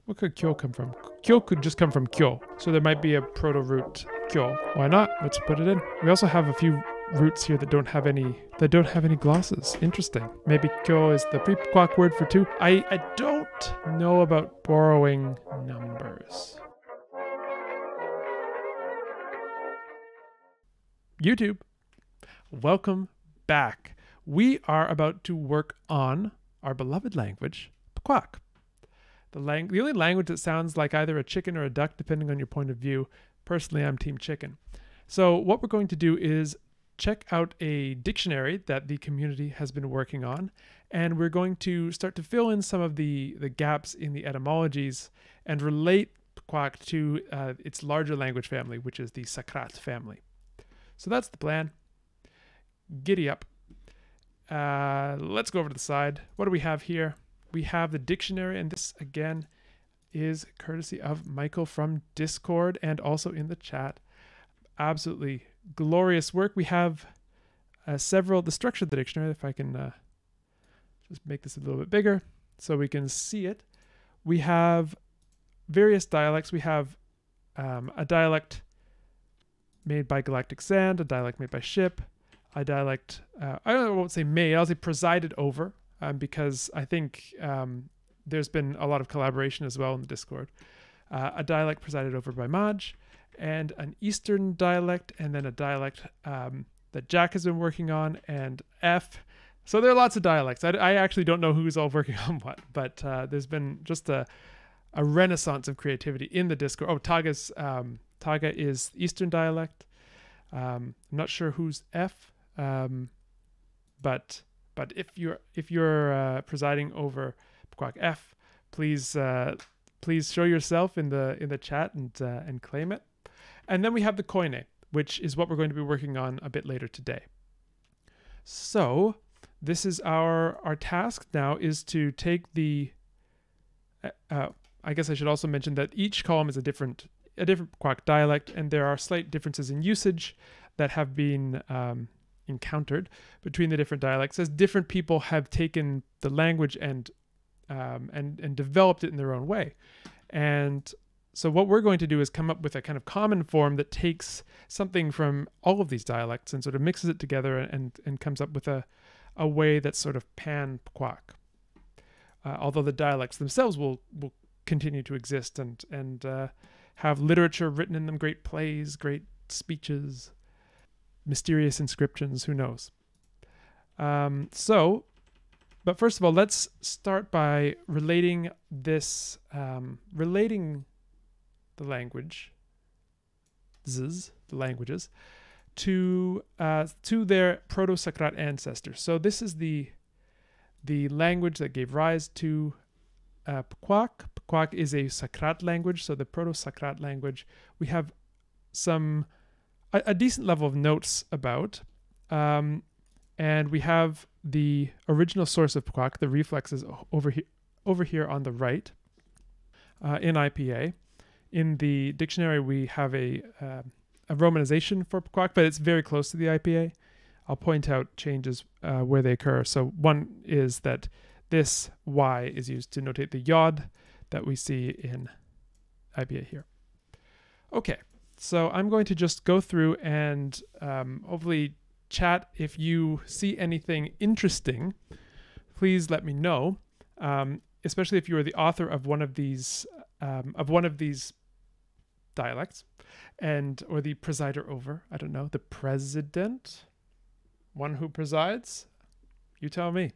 What could kyo come from? Kyo could just come from kyo. So there might be a proto-root kyo. Why not? Let's put it in. We also have a few roots here that don't have any glosses. Interesting. Maybe kyo is the Pkwak word for two. I don't know about borrowing numbers. YouTube, welcome back. We are about to work on our beloved language, Pkwak. The only language that sounds like either a chicken or a duck, depending on your point of view. Personally, I'm team chicken. So what we're going to do is check out a dictionary that the community has been working on, and we're going to start to fill in some of the gaps in the etymologies and relate Pkwak to its larger language family, which is the Sacrat family. So that's the plan. Giddy up. Let's go over to the side. What do we have here? We have the dictionary, and this again is courtesy of Michael from Discord and also in the chat. Absolutely glorious work. We have the structure of the dictionary, if I can just make this a little bit bigger so we can see it. We have various dialects. We have a dialect made by Galactic Sand, a dialect made by Ship, a dialect, I won't say made, I'll say presided over, because I think there's been a lot of collaboration as well in the Discord. A dialect presided over by Maj, and an Eastern dialect, and then a dialect that Jack has been working on, and F. So there are lots of dialects. I actually don't know who's all working on what, but there's been just a renaissance of creativity in the Discord. Oh, Taga is Eastern dialect. I'm not sure who's F, but if you're presiding over Pkwak F, please show yourself in the chat and claim it. And then we have the Koine, which is what we're going to be working on a bit later today. So this is our task now, is to take the I guess I should also mention that each column is a different Pkwak dialect, and there are slight differences in usage that have been encountered between the different dialects, as different people have taken the language and developed it in their own way. And so what we're going to do is come up with a kind of common form that takes something from all of these dialects and sort of mixes it together and comes up with a way that's sort of pan-Pkwak. Although the dialects themselves will continue to exist and have literature written in them, great plays, great speeches, mysterious inscriptions, who knows. But first of all, let's start by relating this, relating the languages, to their Protosacrat ancestors. So this is the language that gave rise to Pkwak. Pkwak is a Sacrat language, so the Protosacrat language we have a decent level of notes about, and we have the original source of Pkwak, the reflexes over here on the right, in IPA. In the dictionary, we have a romanization for Pkwak, but it's very close to the IPA. I'll point out changes where they occur. So one is that this Y is used to notate the yod that we see in IPA here. Okay, so I'm going to just go through and hopefully chat. If you see anything interesting, please let me know, especially if you are the author of one of these dialects, or the presider over, I don't know, the president, one who presides, you tell me.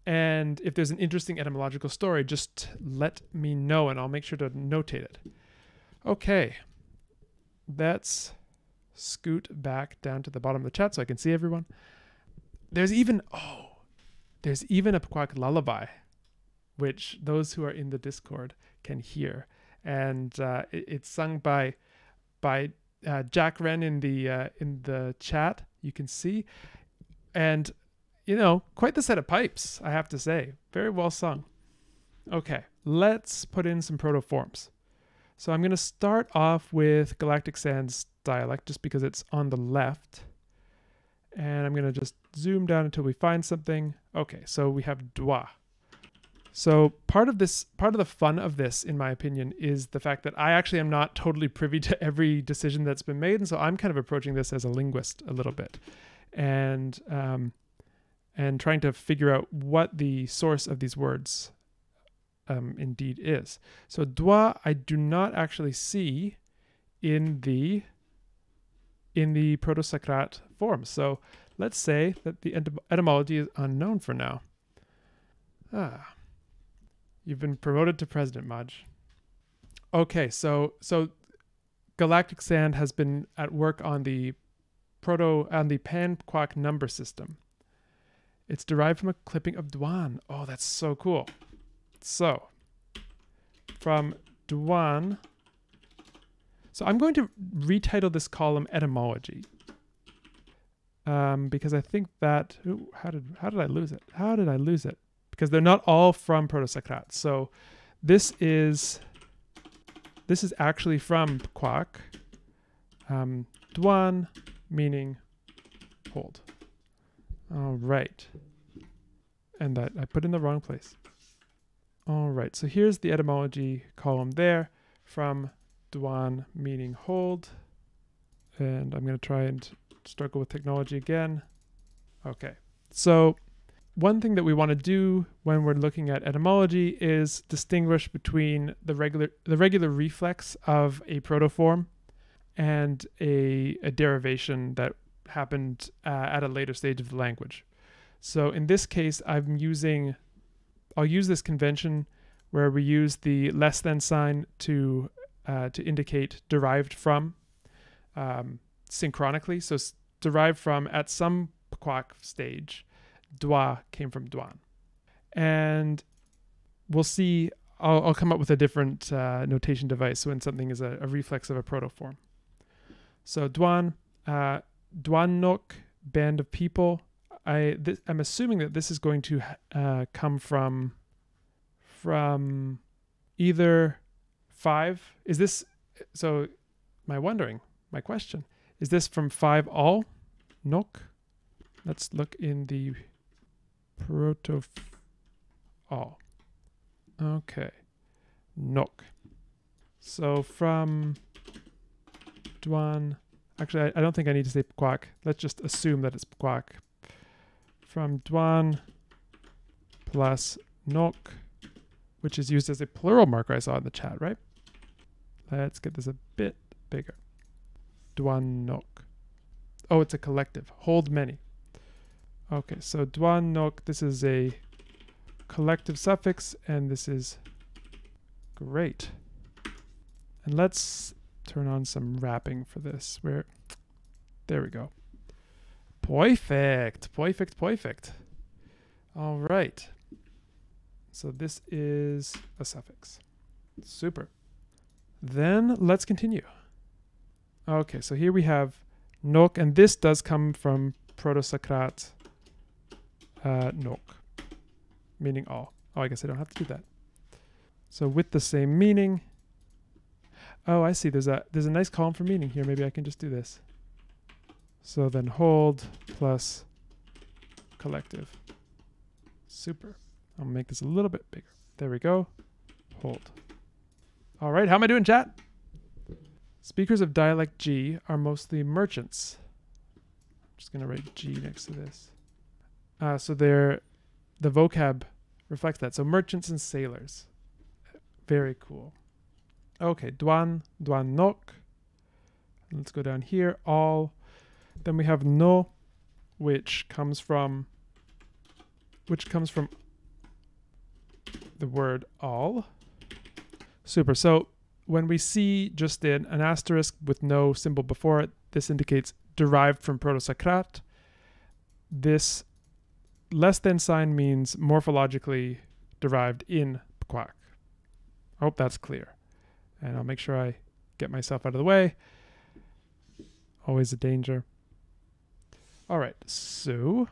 And if there's an interesting etymological story, just let me know and I'll make sure to notate it. Okay, let's scoot back down to the bottom of the chat so I can see everyone. There's even a Pkwak lullaby, which those who are in the Discord can hear. And it's sung by Jack Wren in the chat, you can see. And quite the set of pipes, I have to say. Very well sung. Okay, let's put in some protoforms. So I'm going to start off with Galactic Sand's dialect, just because it's on the left. And I'm going to just zoom down until we find something. Okay, so we have Dwa. So part of the fun of this, in my opinion, is the fact that I actually am not totally privy to every decision that's been made. And so I'm kind of approaching this as a linguist a little bit and trying to figure out what the source of these words indeed is. So doit, I do not actually see in the Protosacrat form. So let's say that the etymology is unknown for now. You've been promoted to president, Maj. Okay, so Galactic Sand has been at work on the Pkwak number system. It's derived from a clipping of Duan. Oh, that's so cool. So from Duan, so I'm going to retitle this column etymology. Because I think that how did I lose it? How did I lose it? Because they're not all from Protosacrat. So this is actually from Pkwak. Duan meaning hold. All right. And that I put in the wrong place. All right. So here's the etymology column there from Duan meaning hold. And I'm going to try and struggle with technology again. Okay. So one thing that we want to do when we're looking at etymology is distinguish between the regular reflex of a protoform and a derivation that happened at a later stage of the language. So in this case, I'll use this convention where we use the less than sign to indicate derived from synchronically. So derived from at some Pkwak stage. Doit came from Duan. And we'll see, I'll come up with a different notation device when something is a reflex of a protoform. So Duan, Nook, band of people. I'm assuming that this is going to come from either 5. Is this, so my question, is this from 5 all? Nook? Let's look in the proto all. Okay. Nook. So from Duan, actually I don't think I need to say Pkwak. Let's just assume that it's Pkwak. From Duan plus Nook, which is used as a plural marker I saw in the chat, right? Let's get this a bit bigger. Duan Nook. Oh, it's a collective. Hold many. Okay, so Duan Nook, this is a collective suffix, and this is great. And let's turn on some wrapping for this. There we go. Perfect. All right. So this is a suffix. Super. Then let's continue. Okay, so here we have Nook, and this does come from Protosacrat Nook, meaning all. Oh, I guess I don't have to do that. So with the same meaning. Oh, I see. There's a nice column for meaning here. Maybe I can just do this. So then hold plus collective. Super. I'll make this a little bit bigger. There we go. Hold. All right. How am I doing, chat? Speakers of dialect G are mostly merchants. I'm just going to write G next to this. So the vocab reflects that. So merchants and sailors. Very cool. Okay, Duan Nook. Let's go down here. All. Then we have No, which comes from the word all. Super. So when we see just an asterisk with no symbol before it, this indicates derived from Protosacrat. This less than sign means morphologically derived in Pkwak. I hope that's clear. And I'll make sure I get myself out of the way. Always a danger. All right, so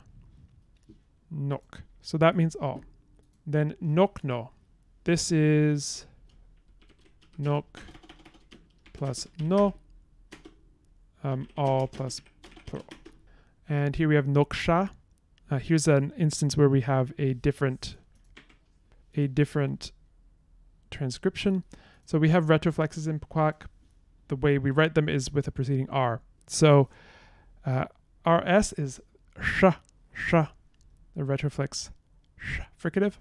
Nook. So that means all. Then Nokno. This is Nook plus No. All plus plural. And here we have Noksha. Here's an instance where we have a different a different transcription. So we have retroflexes in Pkwak. The way we write them is with a preceding R. So RS is sh, sh, the retroflex sh fricative.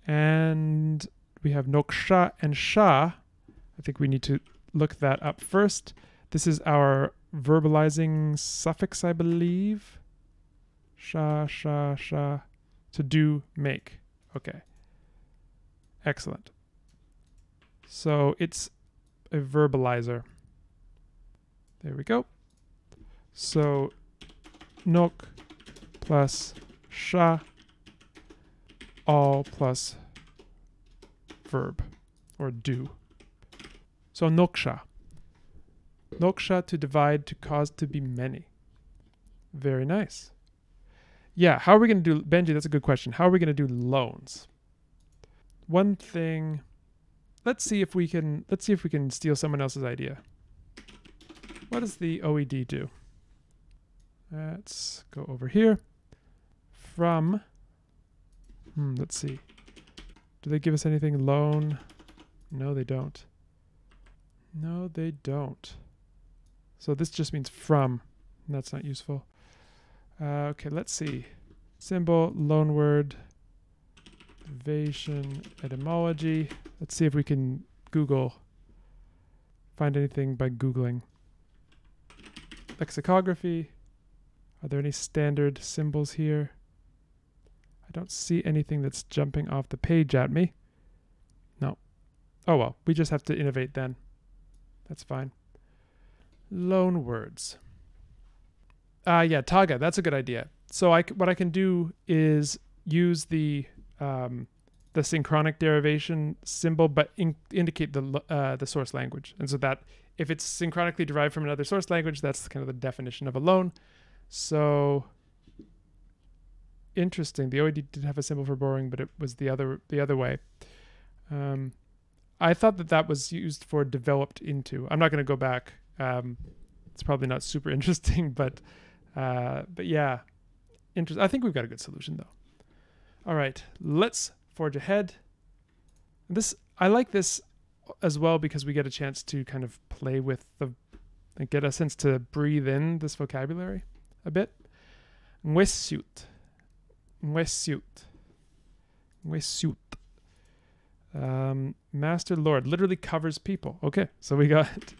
And we have Nook sha and sha. I think we need to look that up first. This is our verbalizing suffix, I believe. Sha, sha, sha. To do, make. Okay. Excellent. So it's a verbalizer. There we go. So Nook plus sha, all plus verb or do. So noksha. Noksha, to divide, to cause to be many. Very nice. Yeah, how are we going to do, Benji, that's a good question. How are we going to do loans? One thing, let's see if we can steal someone else's idea. What does the OED do? Let's go over here. From, let's see. Do they give us anything? Loan? No, they don't. No, they don't. So this just means from. That's not useful. Okay, let's see. Symbol, loan word, derivation, etymology. Let's see if we can find anything by Googling. Lexicography. Are there any standard symbols here? I don't see anything that's jumping off the page at me. No. Oh well, we just have to innovate then. That's fine. Loan words. Yeah, Taga, that's a good idea. So what I can do is use the synchronic derivation symbol, but indicate the source language. And so that if it's synchronically derived from another source language, that's kind of the definition of a loan. So interesting. The OED did have a symbol for borrowing, but it was the other way. I thought that was used for developed into. I'm not going to go back. It's probably not super interesting, but yeah, I think we've got a good solution though. All right, let's forge ahead. I like this as well because we get a chance to kind of play with and get a sense to breathe in this vocabulary a bit. Ngwesiut. Master Lord literally covers people. Okay, so we got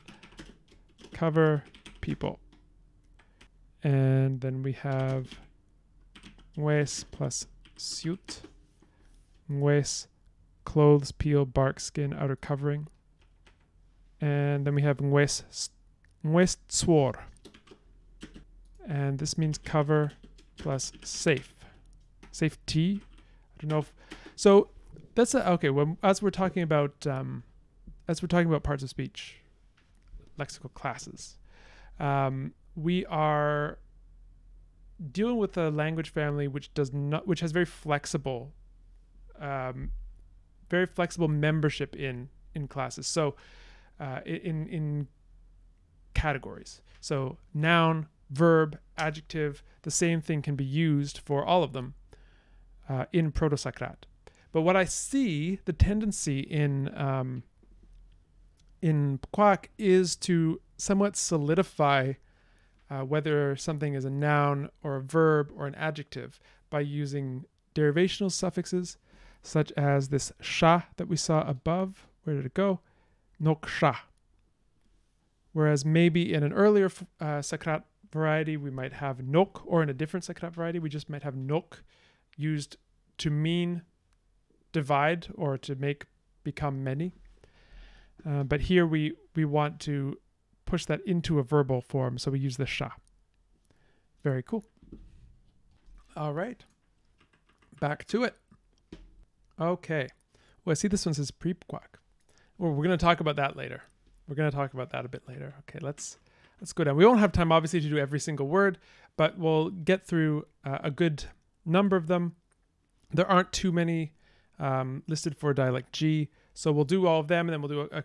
cover people. And then we have ngwes plus suit. Ngwes, clothes, peel, bark, skin, outer covering. And then we have ngwes tswor. And this means cover plus safe. Safety. I don't know if so. That's okay. As we're talking about parts of speech, lexical classes, we are dealing with a language family which has very flexible membership in classes. So in categories. So noun, verb, adjective, the same thing can be used for all of them in Protosacrat. But what I see, the tendency in Pkwak is to somewhat solidify whether something is a noun or a verb or an adjective by using derivational suffixes such as this sha that we saw above. Where did it go? Nok sha. Whereas maybe in an earlier Sakrat variety, we might have nok, or in a different Sakrat variety, we just might have nok used to mean divide or to become many. But here we want to push that into a verbal form, so we use the sha. Very cool. All right. Back to it. Okay. Well, I see this one says Pkwak. Well, we're going to talk about that later. We're going to talk about that a bit later. Okay, let's go down. We won't have time, obviously, to do every single word, but we'll get through a good number of them. There aren't too many listed for dialect G, so we'll do all of them, and then we'll do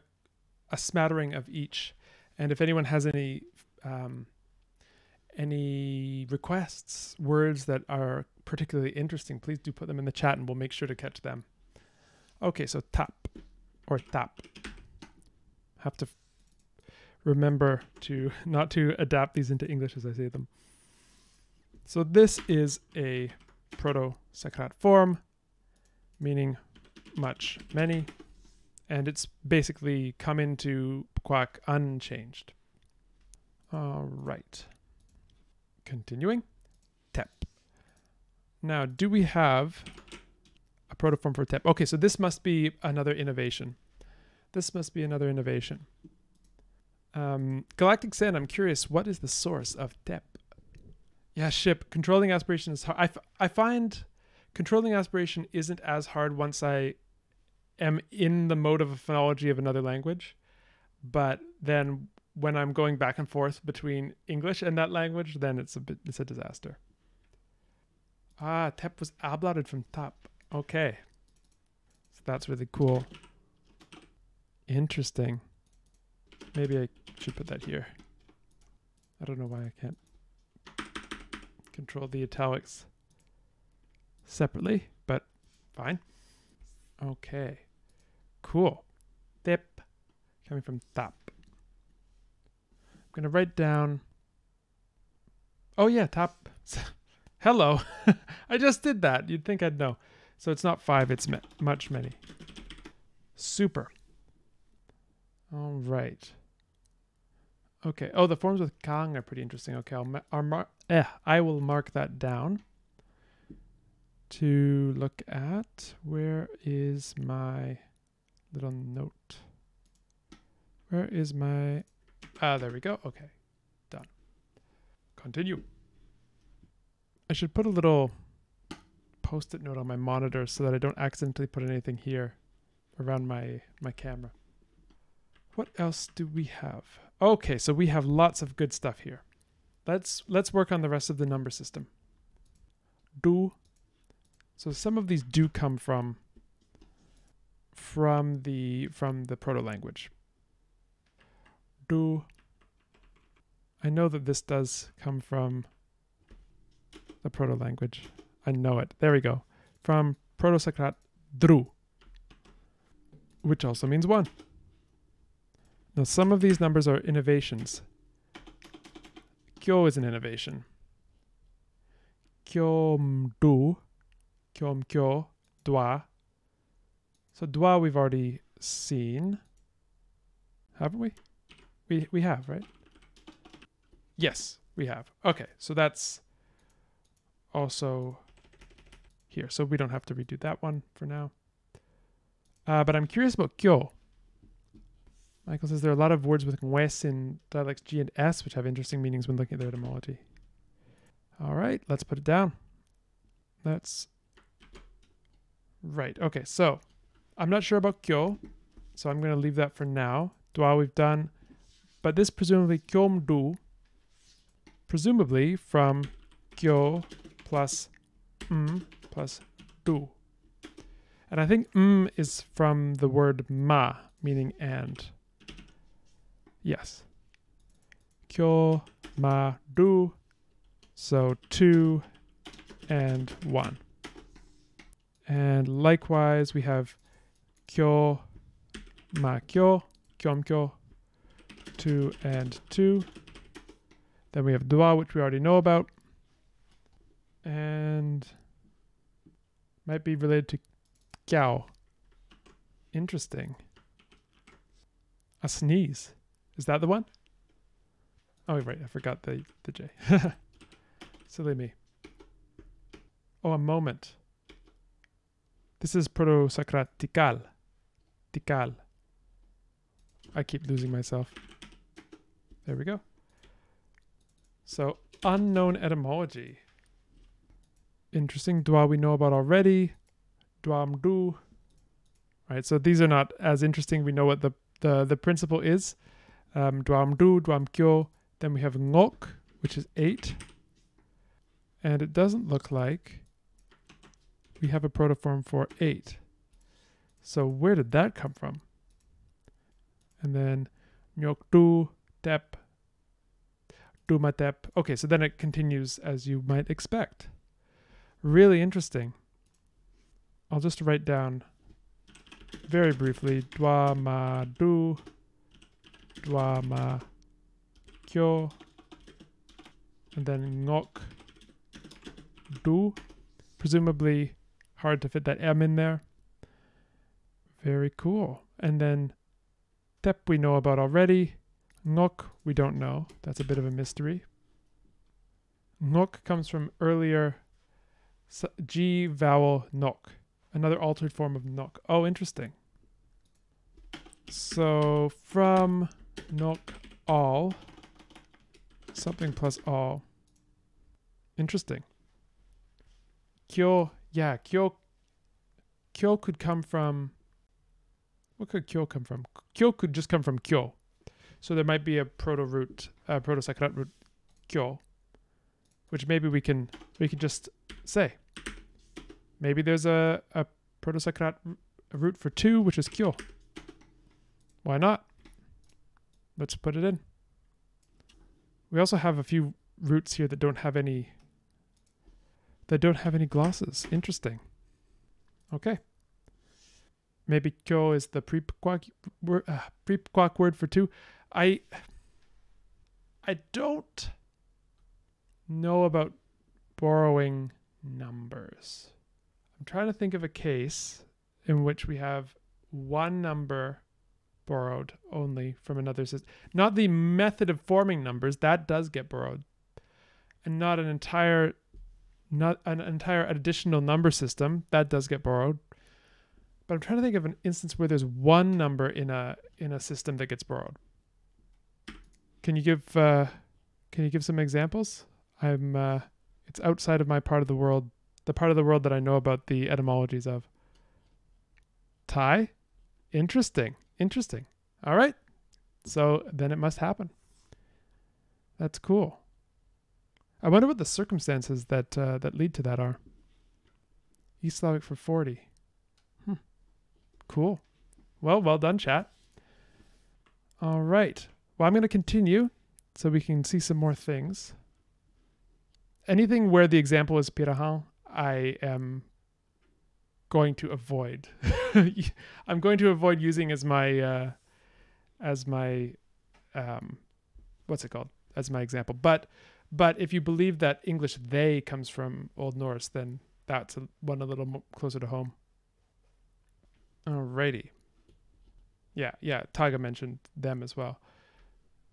a smattering of each. And if anyone has any requests, words that are particularly interesting, please do put them in the chat, and we'll make sure to catch them. Okay, so tap or tap. Have to remember to not to adapt these into English as I say them. So this is a Protosacrat form, meaning much, many, and it's basically come into Pkwak unchanged. All right. Continuing. Tep. Now, do we have a protoform for tep? Okay, so this must be another innovation. This must be another innovation. Galactic Sand, I'm curious, what is the source of tep? Yeah, ship. Controlling aspiration is hard. I find controlling aspiration isn't as hard once I am in the mode of a phonology of another language. But then when I'm going back and forth between English and that language, then it's a disaster. Ah, tep was ablated from tap. Okay. So that's really cool. Interesting. Maybe I should put that here. I don't know why I can't control the italics separately, but fine. Okay. Cool. Tep. Coming from tap. I'm going to write down. Oh, yeah, tap. Hello. I just did that. You'd think I'd know. So it's not 5, it's much, many. Super. All right. Okay. Oh, the forms with kang are pretty interesting. Okay, I will mark that down to look at. Where is my little note? Where is my... Ah, there we go. Okay, done. Continue. I should put a little post-it note on my monitor so that I don't accidentally put anything here around my camera. What else do we have? Okay, so we have lots of good stuff here. Let's work on the rest of the number system. Do. So some of these do come from the proto-language. Do. I know that this does come from the proto-language. I know it. There we go. From Protosacrat dru, which also means 1. Now, some of these numbers are innovations. Kyo is an innovation. Kyom du, kyom kyo, dwa. So dwa we've already seen. Haven't we? We have, right? Yes, we have. Okay, so that's also here. So we don't have to redo that one for now. But I'm curious about kyo. Michael says there are a lot of words with ngwes in dialects G and S, which have interesting meanings when looking at their etymology. All right, let's put it down. That's right. Okay, so I'm not sure about kyo, so I'm going to leave that for now. Dwa we've done, but this presumably kyom du, presumably from kyo plus plus du. And I think is from the word ma, meaning and. Yes. Kyo, ma, du. So 2 and 1. And likewise, we have kyo, ma, kyo, kyom, kyo, 2 and 2. Then we have dwa, which we already know about. And might be related to kyao. Interesting. A sneeze. Is that the one? Oh, right. I forgot the J. Silly me. Oh, a moment. This is Protosacrat tikal. Tikal. I keep losing myself. There we go. So, unknown etymology. Interesting. Dwa we know about already. Dwam du. Right, so these are not as interesting. We know what the principle is. Dwam du, dwam kyo. Then we have ngok, which is 8. And it doesn't look like we have a protoform for 8. So where did that come from? And then nyok du, tep, duma tep. Okay, so then it continues as you might expect. Really interesting. I'll just write down very briefly, dwa ma du, dwa ma kyo, and then ngok du. Presumably hard to fit that M in there. Very cool. And then tep we know about already. Ngok we don't know. That's a bit of a mystery. Ngok comes from earlier G vowel nok. Another altered form of nok. Oh, interesting. So from nok all, something plus all. Interesting. Kyo, yeah, kyo could come from, what could kyo come from? Kyo could just come from kyo. So there might be a Protosacrat root kyo, which maybe we can just say. Maybe there's a Protosacrat root for 2, which is kyo. Why not? Let's put it in. We also have a few roots here that don't have any glosses. Interesting. Okay. Maybe kyo is the Pkwak word for 2. I don't know about borrowing numbers. I'm trying to think of a case in which we have one number borrowed only from another system. Not the method of forming numbers, that does get borrowed. And not an entire additional number system, that does get borrowed. But I'm trying to think of an instance where there's one number in a system that gets borrowed. Can you give some examples? It's outside of my part of the world, the part of the world that I know about the etymologies of. Thai? Interesting. All right. So then it must happen. That's cool. I wonder what the circumstances that lead to that are. East Slavic for 40. Cool. Well done, chat. All right. Well, I'm going to continue so we can see some more things. Anything where the example is Pirahan, I am going to avoid. I'm going to avoid using as my what's it called? As my example. But if you believe that English they comes from Old Norse, then that's one a little closer to home. Alrighty. Yeah, Taga mentioned them as well.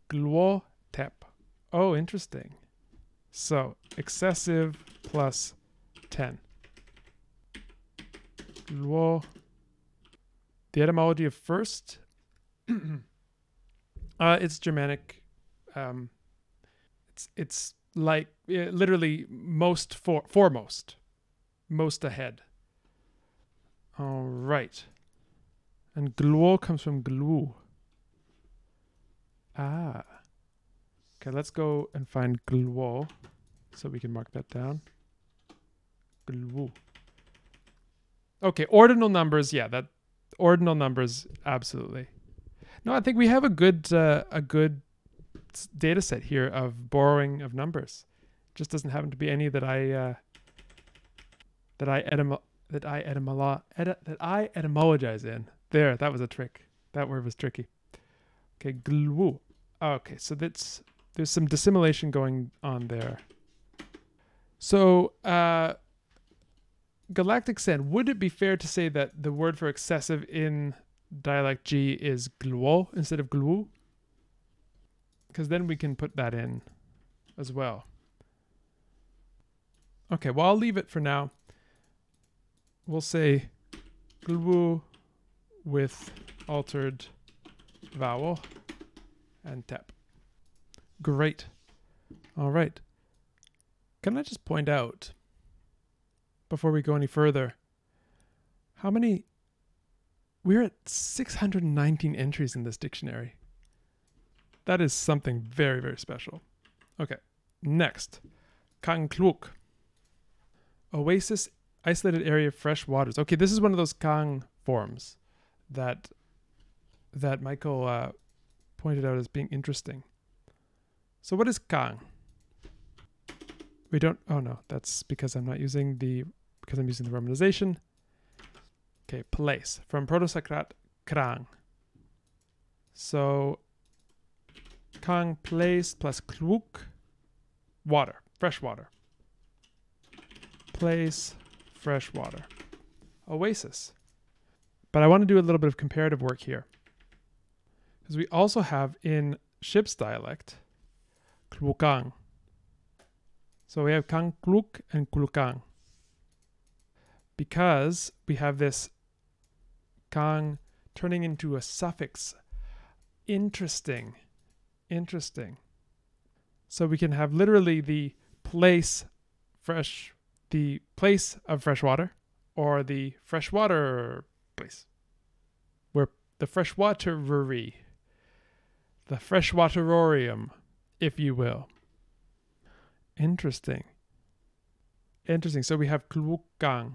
Gluo tep. Oh, interesting. So, excessive plus 10. Gluo. The etymology of first. It's Germanic. It's like literally most foremost. Most ahead. All right. And gluo comes from glue. Ah. Okay, let's go and find gluo so we can mark that down. Glue. Okay, ordinal numbers. Yeah, that ordinal numbers, absolutely. No, I think we have a good data set here of borrowing of numbers. Just doesn't happen to be any that I etymologize in. There, that was a trick. That word was tricky. Okay, glue. Okay, so there's some dissimilation going on there. So, Galactic Sen, would it be fair to say that the word for excessive in dialect G is gluo instead of glue? Because then we can put that in as well. Okay, well, I'll leave it for now. We'll say glue with altered vowel and tep. Great. All right. Can I just point out, before we go any further, we're at 619 entries in this dictionary. That is something very, very special. Okay, next. Pkwak. Oasis, isolated area of fresh waters. Okay, this is one of those Kang forms that Michael pointed out as being interesting. So what is Kang? We don't, oh no, that's because I'm using the romanization. Okay, place. From Protosacrat, krang. So, kang, place, plus Pkwak, water, fresh water. Place, fresh water. Oasis. But I want to do a little bit of comparative work here. Because we also have in ship's dialect, klukang. So we have kang kluk and klukang. Because we have this kang turning into a suffix. Interesting. Interesting. So we can have literally the place of fresh water, or the freshwater place. Where the freshwaterery, the freshwaterorium, if you will. Interesting. Interesting. So we have klukang,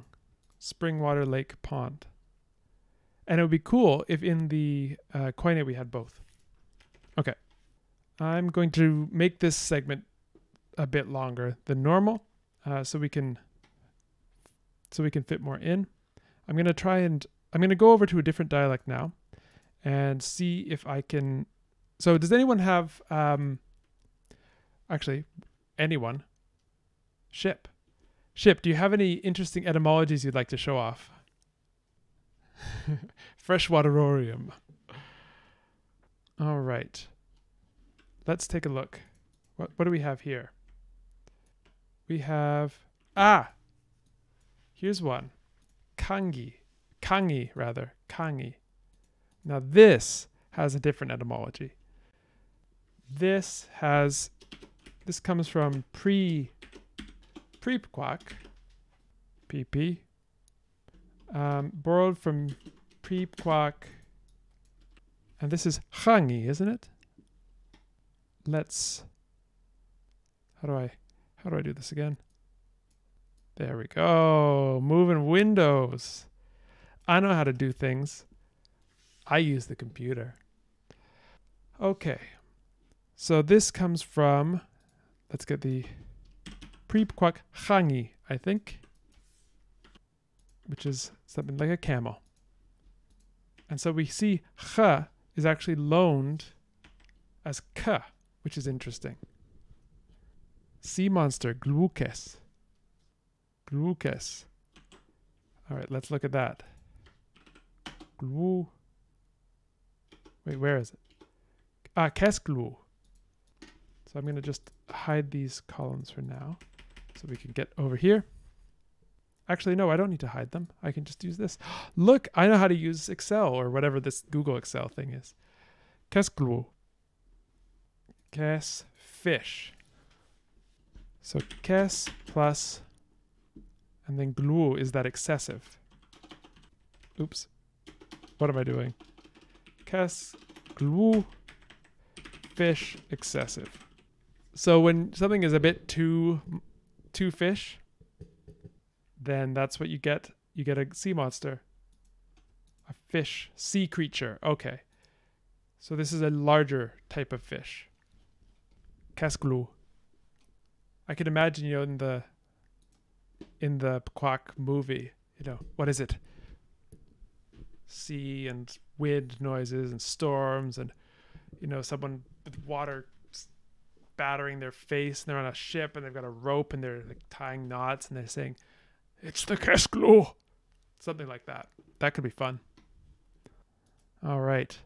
spring water, lake, pond. And it would be cool if in the Koine we had both. Okay. I'm going to make this segment a bit longer than normal, so we can fit more in. I'm going to go over to a different dialect now and see if I can. So does anyone have actually anyone? Ship, do you have any interesting etymologies you'd like to show off? Freshwaterorium. All right. Let's take a look. What do we have here? We have here's one. Kangi. Now this has a different etymology. This comes from Pkwak, PP, borrowed from Pkwak, and this is changi, isn't it? How do I do this again? There we go. Moving windows. I know how to do things. I use the computer. Okay. So this comes from, let's get the Pkwak changi, I think, which is something like a camel. And so we see ch is actually loaned as k, which is interesting. Sea monster, glukes. All right, let's look at that. Wait, where is it? Kesklu. So I'm going to just hide these columns for now so we can get over here. Actually, no, I don't need to hide them. I can just use this. Look, I know how to use Excel or whatever this Google Excel thing is. Kesklu. Kes, fish. So kes plus, and then glu is that excessive. Oops. What am I doing? Kes, glu, fish, excessive. So when something is a bit too fish, then that's what you get. You get a sea monster. A fish, sea creature. Okay. So this is a larger type of fish. Kesklu. I could imagine, in the Pkwak movie, what is it? Sea and wind noises and storms and, someone with water battering their face, and they're on a ship and they've got a rope and they're like tying knots and they're saying, "It's the Kesklu." Something like that. That could be fun. All right.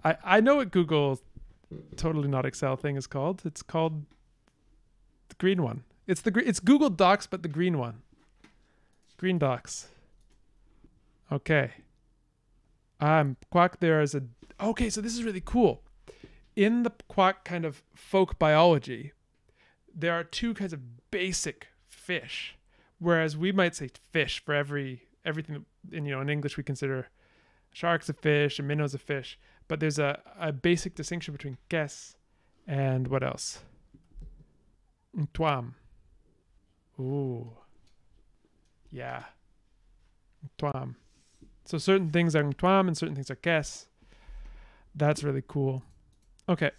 I know what Google totally not Excel thing is called. It's called the green one. It's Google Docs, but the green one. Green Docs. Okay. Pkwak there is okay, so this is really cool. In the Pkwak kind of folk biology, there are two kinds of basic fish, whereas we might say fish for everything in English we consider sharks a fish and minnows a fish. But there's a basic distinction between kes and what else? Twam. Ooh. Yeah. Twam. So certain things are twam and certain things are kes. That's really cool. Okay.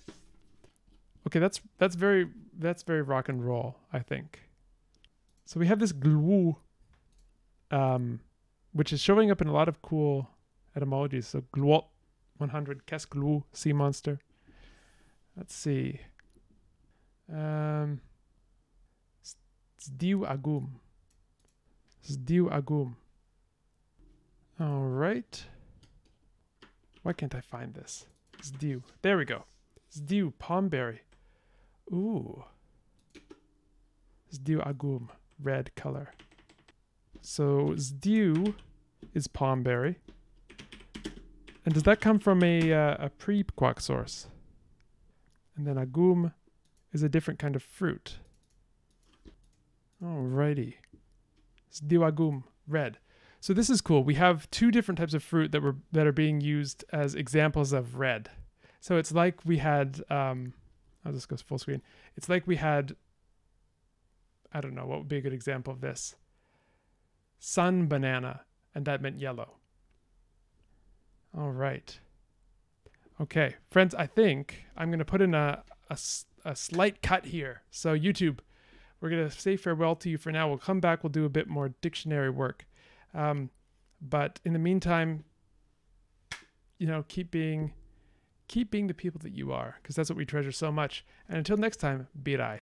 Okay, that's very rock and roll, I think. So we have this glu. which is showing up in a lot of cool etymologies. So gluot 100, qu'est-ce glou, sea monster. Let's see. Sdiu agum. Sdiu agum. All right. Why can't I find this? Sdiu. There we go. Sdiu, palmberry. Ooh. Sdiu agum, red color. So sdiu is palmberry. And does that come from a pre-Pkwak source? And then agum is a different kind of fruit. Alrighty. Sdiu agum, red. So this is cool. We have two different types of fruit that are being used as examples of red. So it's like we had, I'll just go full screen. It's like we had, I don't know, what would be a good example of this? Sun banana, and that meant yellow. All right. Okay, friends, I think I'm going to put in a slight cut here. So YouTube, we're going to say farewell to you for now. We'll come back. We'll do a bit more dictionary work. But in the meantime, you know, keep being the people that you are, because that's what we treasure so much. And until next time, birai.